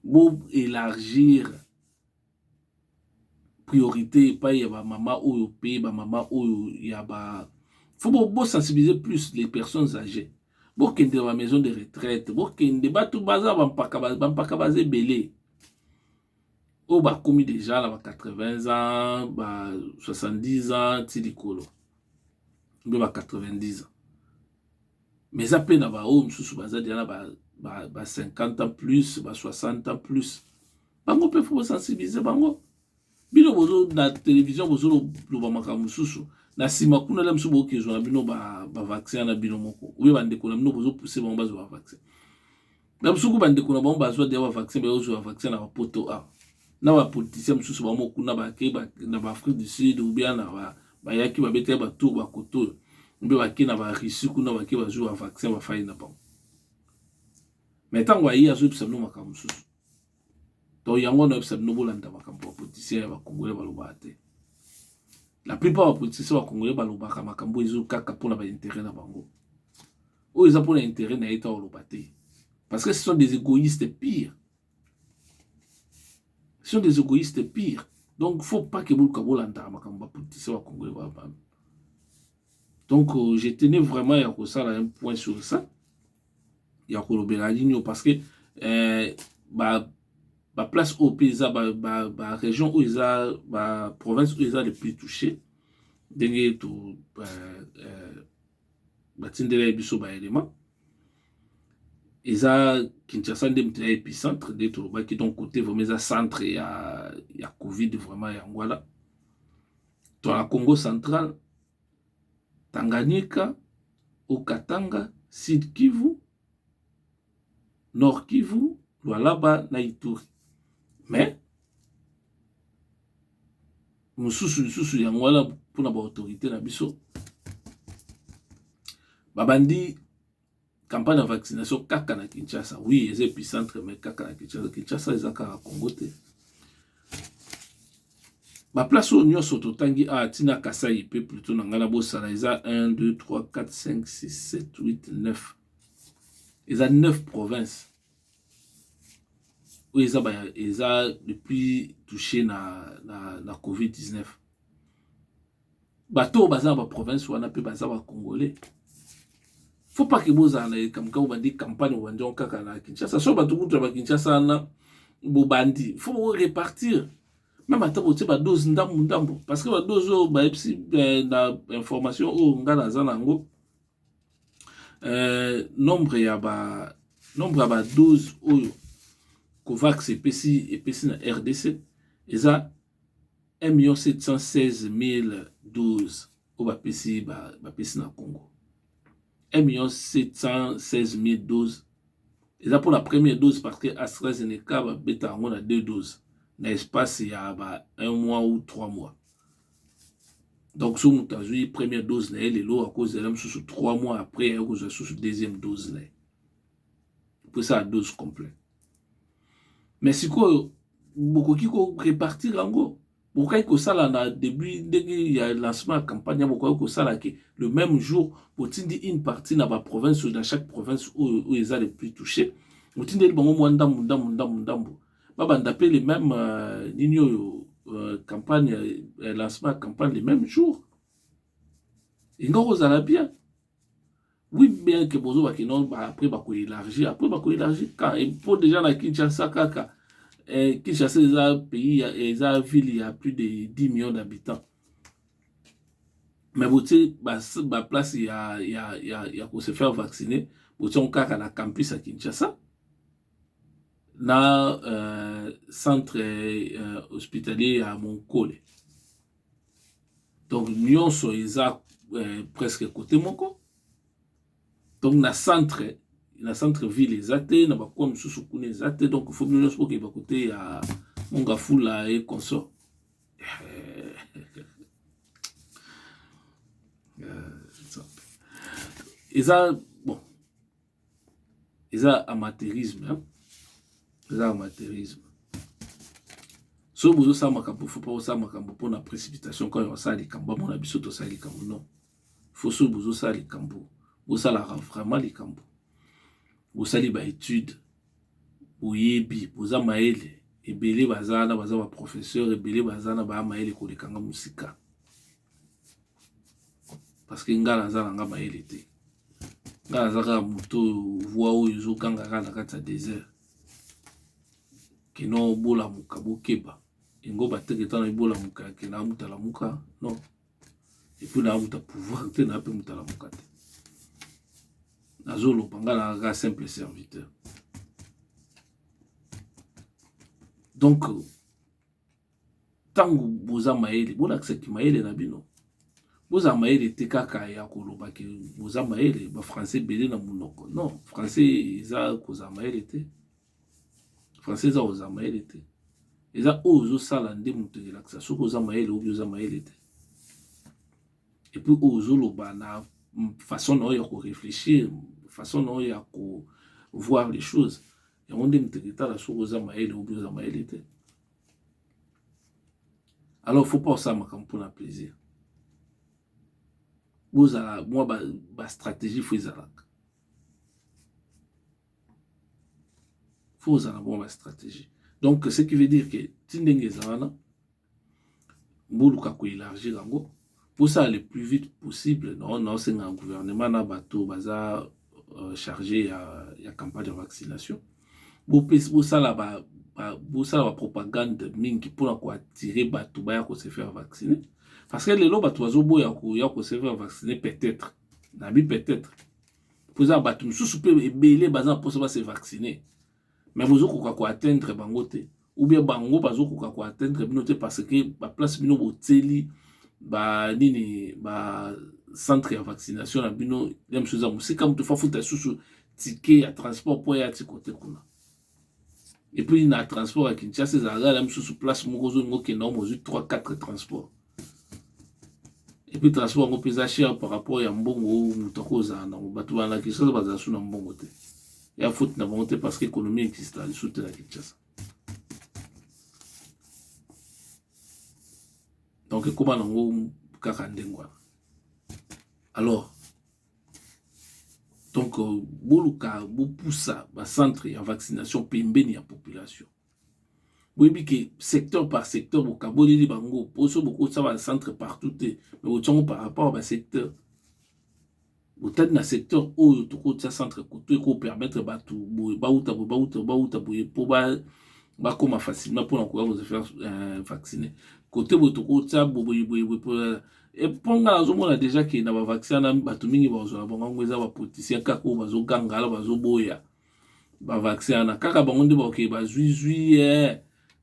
Bo élargir priorité pas y a ba maman ou pays ba maman ou y a ba faut bo sensibiliser plus les personnes âgées. Bo kende ba maison de retraite, bo kende ba tout baza ba mpaka bazé belé. Oh, bah, commis déjà, là, 80 ans, bah, 70 ans, tilikolo. Bah, 90 ans. Mais ça peine à bah, oh, m'sous, bah, 50 ans plus, bah, 60 ans plus. Bango peut faut sensibiliser, bango. Bino bozo, na télévision, bozo, lo bamaka m'sous. Na sima kuna la m'sous, boke, zo, na bino, bah, vaccin, na bino moko. Oui, bande, kuna, bino bozo, pousser, bango, bazo, vaccin. Na m'sous, bande, kuna, bango, bazo, dewa vaccin, bah, zo, vaccin, na poto A. Na ba politicien mususu ba moku na ba ke ba na ba Afrique du Sud ou bien na ba yaki ba bete ba tour ba koto mbe ba ke na ba Russie kuna ba ke ba jouer vaccin ba faille na ba mais tant wa yi azu psa no maka mususu to yango na psa no bolanda ba kampo politicien ba congolais ba lobate la plupart ba politiciens ba congolais ba lobaka makambo ezo kaka pour na ba intérêt na bango o eza pour l'intérêt na état o lobate parce que ce sont des égoïstes pires. Ce sont des égoïstes pires. Donc, il ne faut pas que vous le congolais. Donc, je tenais vraiment à un point sur ça. Il y a parce que la place au pays, la région où ils ont, la province où ils ont le plus touché, dengue tout, batindele biso ba élément. Ils ont Kinshasa de épicentre de Touba qui donc côté vraiment centre il y a Covid vraiment et Angola. Dans la Congo central, Tanganyika, Okatanga, Sud Kivu, Nord Kivu, Lualaba, na Ituri. Mais mususu ya Angola pour na ba autorité na biso. Babandi campagne de vaccination kaka na Kinshasa. Oui, les épicentres, mais kaka na Kinshasa. Kinshasa, ils ont kaka Congo te. Ma place au Nyon Sototangi a Tina Kasai, peut plutôt na ngana bosala. Ils ont 1, 2, 3, 4, 5, 6, 7, 8, 9. Ils ont 9 provinces. Où ils ont depuis touché na COVID-19. Bateau bazar ba province ou on a pu bazar ba Congolais. Faut pas que vous ayez comme quand vous avez des campagnes ou vous avez na Kinshasa. Soit bateau vous avez Kinshasa na bobandi. Faut répartir. Même à vous avez dose ndambo parce que dose ba epsi na information au ngana zanango. Nombre ya ba 12 oyo Covax et na RDC. Eza 1 716 012 au ba pesi na Congo. 1 716 012. Et ça pour la première dose parce que AstraZeneca va bêta on a 2 doses. Dans l'espace il y a 1 mois ou 3 mois. Donc si vous avez une première dose là, elle est là à cause de la 3 mois après elle vous avez une deuxième dose là. Pour ça la dose complète. Mais si quoi beaucoup qui répartir en gros. Pourquoi que ça là na début dès qu'il y a lancement de campagne pourquoi que ça là que le même jour pour dire une partie dans la province ou dans chaque province où ils ont les plus touchés on dit des bon moi ndambo baba ndaper les mêmes campagne lancement de campagne les mêmes jours et ngoro za la bien oui bien que bozo ba que non après ba ko élargir quand et pour déjà la Kinshasa kaka Kinshasa est un pays, est une ville, il y a plus de 10 millions d'habitants. Mais vous savez, la place, il y a pour se faire vacciner. Vous savez, on a la campus à Kinshasa. Dans centre hospitalier à Monkole. Donc, nous sommes presque côté Moko. Donc, dans le centre-ville, les athées, dans le coin de les athées, donc il faut bien que les côté à Mongafula et consort. Et ça, bon, et ça, amateurisme, hein. Ça, amateurisme. So bozo sa makambo, faut pas sa makambo pour la précipitation quand on sa likambo, mon abiso to sa likambo non. Faut so bozo sa likambo. Bo sa la vraiment likambo. Bo sa li ba étude. Bo yebi, boza maele, ebele bazana, baza ba professeur, ebele bazana ba maele ko lekanga musika. Parce que ngala za nga maele te. Ngala za ka muto voix oyo zo kanga na kati ya désert. Kino bola muka bokeba. Ngo bateke na bola muka ke na mutala muka non. Et puis na muta pouvoir te na pe mutala muka te. Nazolo pangala nga simple serviteur. Donc tango boza maele, bola ki maele na bino. Boza maele te kaka ya koloba ke boza maele ba français belé na munoko. Non, français eza koza maele te. Français eza oza maele te. Eza ozo sala nde mutu relaxa soko oza maele ou oza maele te. Et puis ozo loba na façon no ya ko réfléchir, façon no ya ko voir les choses. Et on dit mutu la soko oza maele ou oza maele te. Alors faut pas ça makam pour la plaisir. Boza moi ba stratégie faut ezalaka. Faut ça avoir la stratégie. Donc, ce qui veut dire que Tindenge Zavana, Mboulouka ko élargir l'ango, pour ça le plus vite possible, non, c'est un gouvernement na bateau baza chargé à la campagne de vaccination. Pour ça la propagande mingi pour attirer bateau baya ko se faire vacciner. Parce que les lots bateau bazo boya ko se faire vacciner peut-être, nabi peut-être. Pour ça bateau sous peut belé baza pour se vacciner. Mais vous avez atteindre bangote ou bien bango bazo ko atteindre binote parce que ba place bino boteli ba nini ba centre de vaccination na bino même chose à musika mutu fa futa susu ticket à transport pour ya tikote kuna. Et puis na transport à Kinshasa ça la même chose place moko zo ngo ke na mo 3-4 transports. Et puis transport ngo pesa cher par rapport ya mbongo mutu ko za na batu bana Kinshasa baza su na mbongo te. Il y a faute de volonté parce que l'économie existe à soutien à Kinshasa. Donc, comment on a alors, donc, Boluka, Bopoussa, centre de vaccination, Pembeni à population. Vous voyez que secteur par secteur, Bokaboli, Bango, Poso, beaucoup de ça va centre partout, mais autant par rapport au secteur. Peut-être dans le secteur où tout ça centre côté pour permettre batou bauta pour comme facilement pour encourager vous faire vacciner côté tout ça et ponga azomona déjà que na ba vaccin na batou mingi bazwa bango ngweza ba politicien kako bazo gangala bazo boya ba vaccin na kaka bango ndi ba ke ba zui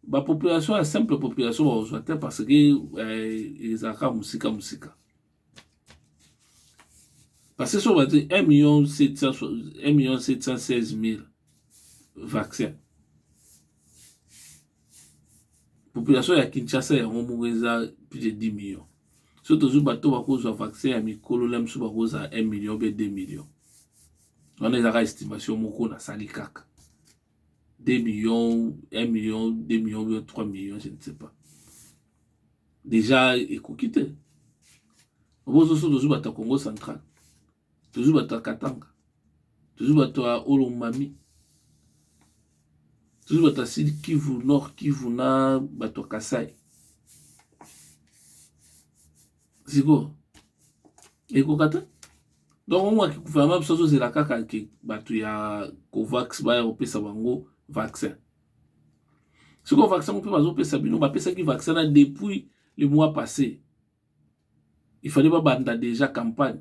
ba population la simple population bazwa te parce que ezaka musika. Parce que sur 1 716 000 vaccins. La population de Kinshasa est plus de 10 millions. Surtout si on a un vaccin, à 1 million ou 2 millions. On a une estimation de 2 millions, 1 million, 2 millions, 3 millions, je ne sais pas. Déjà, écoutez. On a un Congo central. Toujours bato à Katanga, toujours bato à Olomami, toujours bato à Sud Kivu, Nord Kivu, na bato à Kasai. C'est quoi? Et quoi? Donc, moi, qui gouvernement, c'est la kaka qui bato ya Covax, ba opé sabango vaccin. Ce qu'on vaccin, on peut pas opé sabino, ba pesa qui vaccin depuis le mois passé. Il fallait pas banda déjà campagne.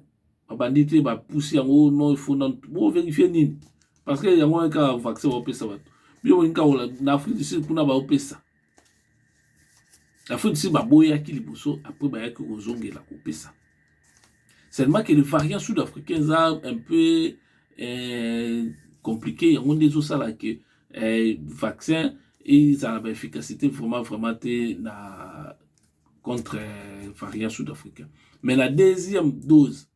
Bandité va pousser en haut, non, il faut vérifier nini. Parce que y a un cas vaccin au PSA. Bien, il y a un Afrique du Sud pour n'a PSA. L'Afrique du Sud va boyer qui les après bah que aux ongles la PSA. Seulement que les variants sud-africains sont un peu compliqués. Il y a des autres là que vaccin et ça a l'efficacité vraiment contre variants sud-africains. Mais la deuxième dose,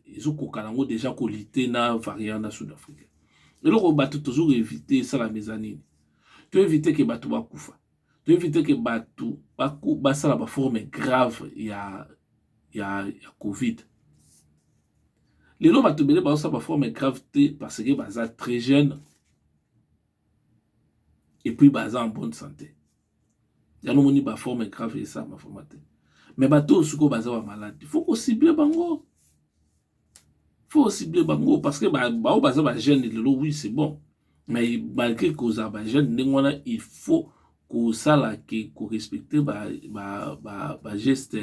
ils ont déjà colité na variant sud-africain. Et là, on va toujours éviter ça la mezzanine. Tu évites que bateau va koufa. to éviter que batu basala ba forme grave ya Covid. Lelo batu bele basala ba forme grave parce que baza très jeune et puis baza en bonne santé. Ya no moni ba forme grave et ça ma formate. Mais bato suko baza ba malade. Il faut qu'on cible bango. Faut cibler bango parce que baza ba jeune lelo oui c'est bon. Mais malgré que ça ba jeune il faut que ça là que respecter ba geste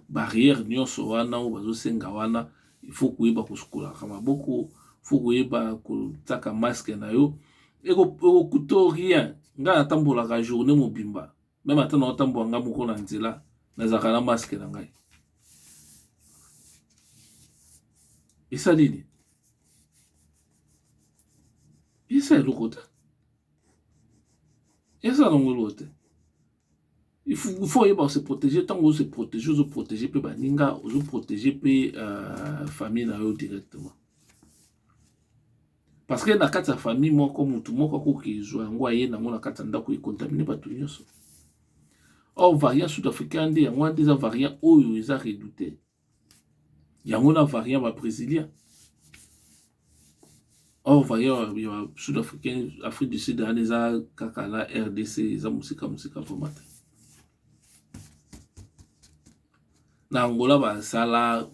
barrière nyonso wana ou bazo senga wana il faut que ba kusukula kama boko faut que ba kutaka masque na yo eko kuto rien nga tambola ka journée mobimba même atana otambola nga moko na nzela na zakana masque na ngai et ça dit et ça le côté et ça non le côté il faut se protéger tant que se protéger pe baninga se protéger pe famille na yo directement parce que na kati ya famille moko mutu moko ko kizwa ngo aye na mona kati ndako e contaminer batu nyonso. Or variant sud-africain ndi yango des variant oyo eza redouté yango na variant ba brésilien. Or variant sud-africain Afrique du Sud aneza kaka la RDC eza musika pomata. Na Angola basala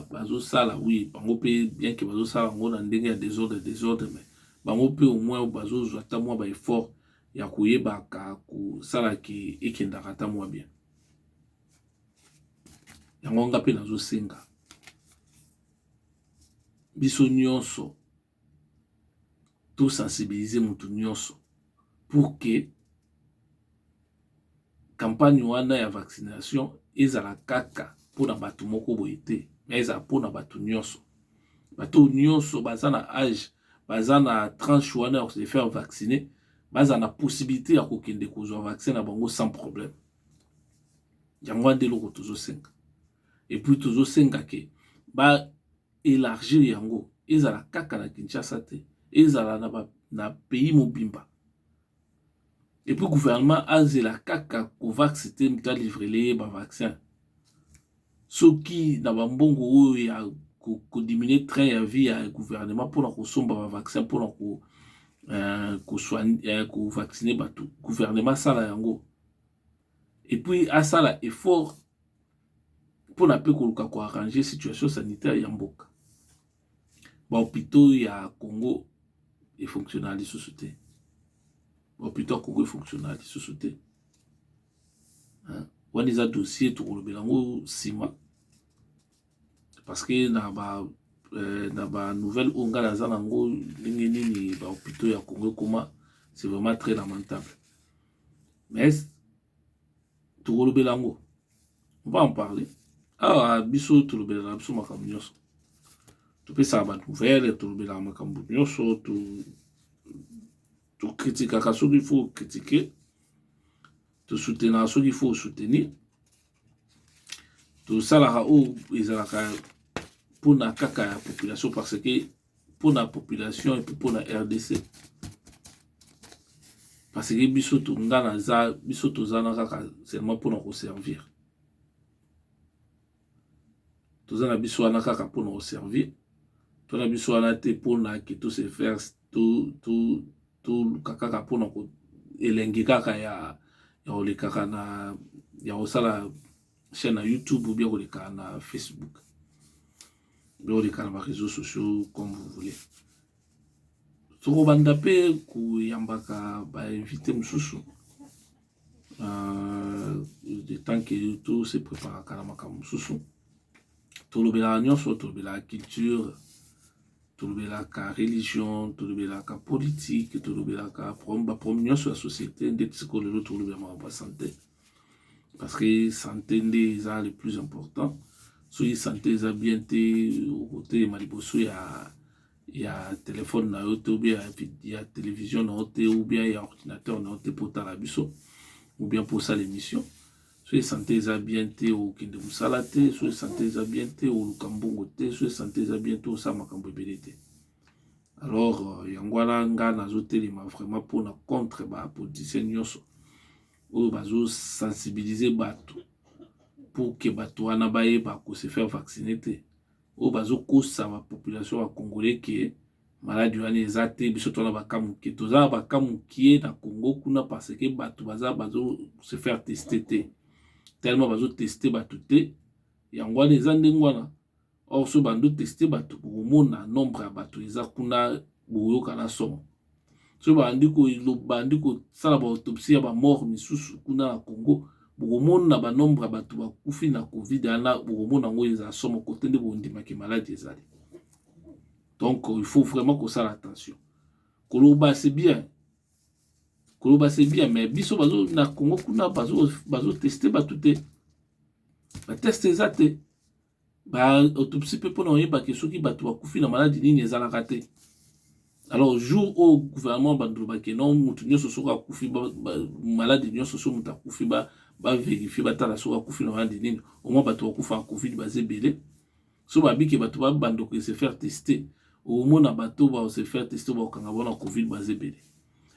bazo sala oui bango pe bien que bazo sala ngo na ndenge ya désordre mais bango pe au moins bazo zata moi ba effort ya koyeba ka ko sala ki ekenda kata moi bien yango nga pe nazo senga biso nyonso tout sensibiliser mutu nyonso pour que campagne wana ya vaccination ezala kaka pour batu moko boite mais eza pour batu nyonso baza na âge baza na tranche wana de faire vacciner baza na possibilité ya kokende kozwa vaccin na bango sans problème yango ndelo ko tozo senga et puis tozo senga ke ba élargir yango ezala kaka na Kinshasa te ezala na pays mobimba. Et puis le gouvernement a la kaka COVAX te livré ba vaccin. Ce qui na bambongo ya ko diminuer train ya vie ya gouvernement pour na ko somba ba vaccin pour na ko soigner ko vacciner bato. Gouvernement sala yango. Et puis a sala effort pour na pe ko arranger situation sanitaire ya mboka. Ba hôpitaux ya Congo et fonctionnel sous soutien. Plutôt Congo fonctionnel sous soutien. On a des dossiers tout le bélango 6 mois. Parce que na ba nouvelle onga la zanango ni ba hôpitaux ya Congo comment c'est vraiment très lamentable. Mais tout le bélango on va en parler. Ah biso tout le bélango biso makamnyoso. Tu peux ça ba nouvelle tout le bélango makamnyoso tout critiquer à ceux qu'il faut critiquer, tout soutenir à ceux qu'il faut soutenir, tout ça là où ils ont pour la population parce que pour la population et pour la RDC parce que biso tout ngana za biso tout zana kaka seulement pour nous servir tout zana biso ana kaka pour nous servir tout na biso ana te pour na que tout se faire tout kaka pour nous elengi kaka ya ole kaka na ya osala chaîne na YouTube ou bien ole kaka na Facebook bien ole kaka na réseaux sociaux comme vous voulez soko banda pe ku yambaka ba invité mususu de temps que tout se prépare kala maka mususu tout le bela nyonso tout le bela culture tout le belaka religion, tout le belaka politique, tout le belaka premier sur la société, des psychologues, tout le belaka santé. Parce que santé est le plus important. Si santé est bien, au côté de Maliboso, il y a téléphone, il y a télévision, ou bien il y a ordinateur, pour Tarabiso, ou bien pour ça l'émission. Si santé est bien, au Kinde Moussalate, si santé est bien, au Lukambongo, si santé est bien, au Samakambo Belete. Alors, yangwala nga nazotelema vraiment pour na contre ba politicien nyonso oyo bazo sensibiliser bato pour que bato wana bayeba ko se faire vacciner te oyo bazo kosa ba population ba congolais que maladie wana eza te biso tona bakamuke toza bakamukie na Congo kuna parce que bato bazo se faire tester te tellement bazo tester bato te yango wana eza ndenge wana. Or so bando tester bato bomona nombre ya bato eza kuna boyoka na somo so bandi ko sala ba autopsie ya ba mort misusu kuna na Congo bomona ba nombre ya bato bakufi na covid ana bomona ngo eza somo kote nde bondima ke maladie ezali. Donc il faut vraiment que ça attention. Koloba c'est bien mais biso bazo na Congo kuna bazo tester bato te ba test ezate ba autopsie pe pona oyeba ke soki bato bakufi na maladie nini ezalaka te. Alors jour au gouvernement bandoloba ke non mutu nyonso soki akufi maladie nyonso so mutu akufi ba vérifier batala soki akufi na maladie nini au moins bato bakufa na covid baza ebele so babiki bato babandoko se faire tester au moins bato ba se faire tester ba okanga bona covid baza ebele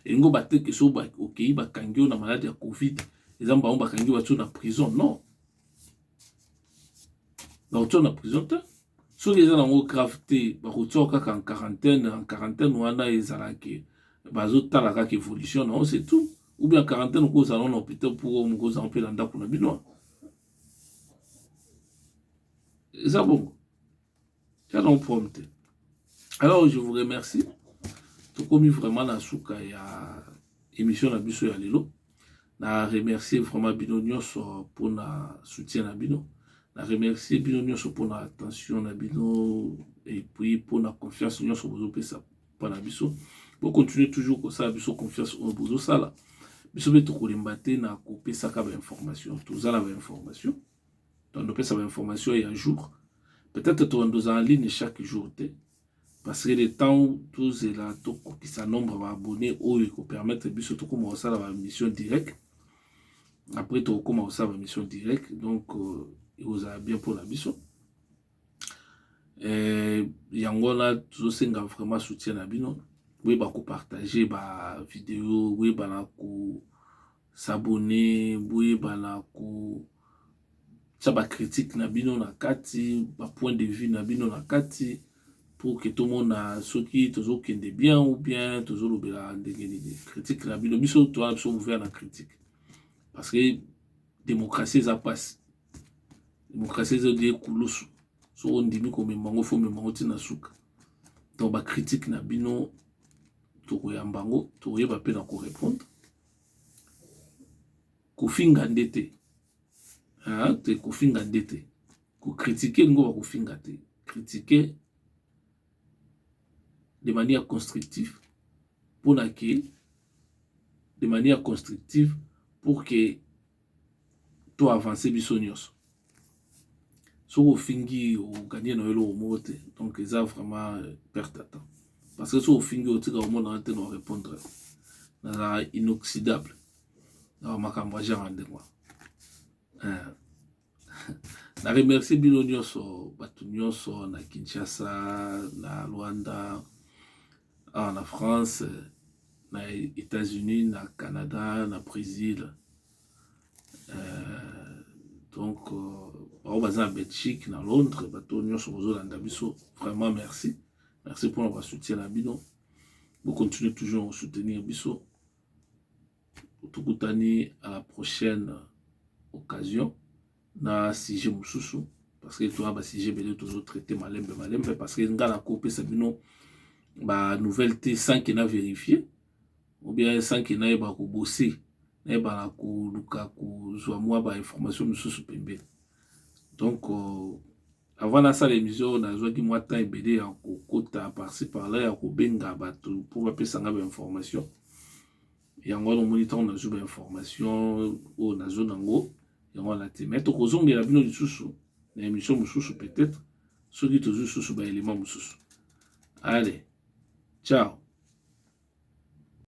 elingo bateke so ba okei bakangi na maladie ya covid ezamba on bakangi bato na prison non donc na prison te so les gens ont gravité bakotia kaka en quarantaine wana ezalaki bazo tala kaka évolution non c'est tout ou bien quarantaine ko za na hôpital pour on ko za pe landa kuna bino ça bon ça non prompte. Alors je vous remercie to komi vraiment na suka ya émission na biso ya lelo na remercier vraiment bino nyonso pour na soutien na bino. Na remercier bino nyonso pour na attention na bino et puis pour na confiance nyonso bozo pesa pa na biso pour continuer toujours comme ça biso confiance au bozo sala biso beto kolemba te na kopesa ka ba information tozala ba information donc on pesa ba information et un jour peut-être to ndoza en ligne chaque jour te parce que le temps tous est là to qui sa nombre ba abonnés oyo ko permettre biso to ko sala ba mission direct après to ko sala ba mission direct donc vous avez bien pour la biso yangola tozosenga vraiment soutien na bino oui ba ko partager ba vidéo oui ba na ko s'abonner oui ba na ko ça ba critique na bino na kati ba point de vue na bino na kati pour que tout le monde a ceux qui tozo kende bien ou bien tozo lobela ndenge ni critique na bino biso to a ouvert la critique parce que démocratie ça passe. Démocratie c'est des kulusu so on dit ko memango fo memango tina suka donc ba critique na bino to ko yambango to yeba pe na ko répondre ko finga ndete te ko finga ndete ko critiquer ngo ba ko finga te critiquer de manière constructive pour que de manière constructive pour que to avancer biso nyonso so au fingi au gagner no elo mote donc ça vraiment perte de temps parce que so au fingi au tika au monde en train de répondre na inoxydable na makambo ja rende moi na remercier bino nyonso batu nyonso na Kinshasa na Rwanda na France na États-Unis na Canada na Brésil donc au bazar Belgique na Londres bato nyonso bozolanda biso vraiment merci pour votre soutien à bino vous continuez toujours à soutenir biso tukutani à la prochaine occasion na sujet mususu parce que toi ba sujet belé toujours traiter malembe parce que ngala ko pesa bino ba nouvelle te sans qu'il n'a vérifié ou bien sans qu'il n'ait pas bosser na ba ko luka ko zwa moi ba information mususu pembe. Donc avant la salle émission na zwa ki moi temps ebele ya ko kota par-ci par-là ya ko benga bato pour ba pesa nga ba information yango no monitor na zuba information o na zona ngo yango la te mettre ko zongela bino lisusu na émission mususu peut-être ceux qui te susu ba élément mususu. Allez, ciao.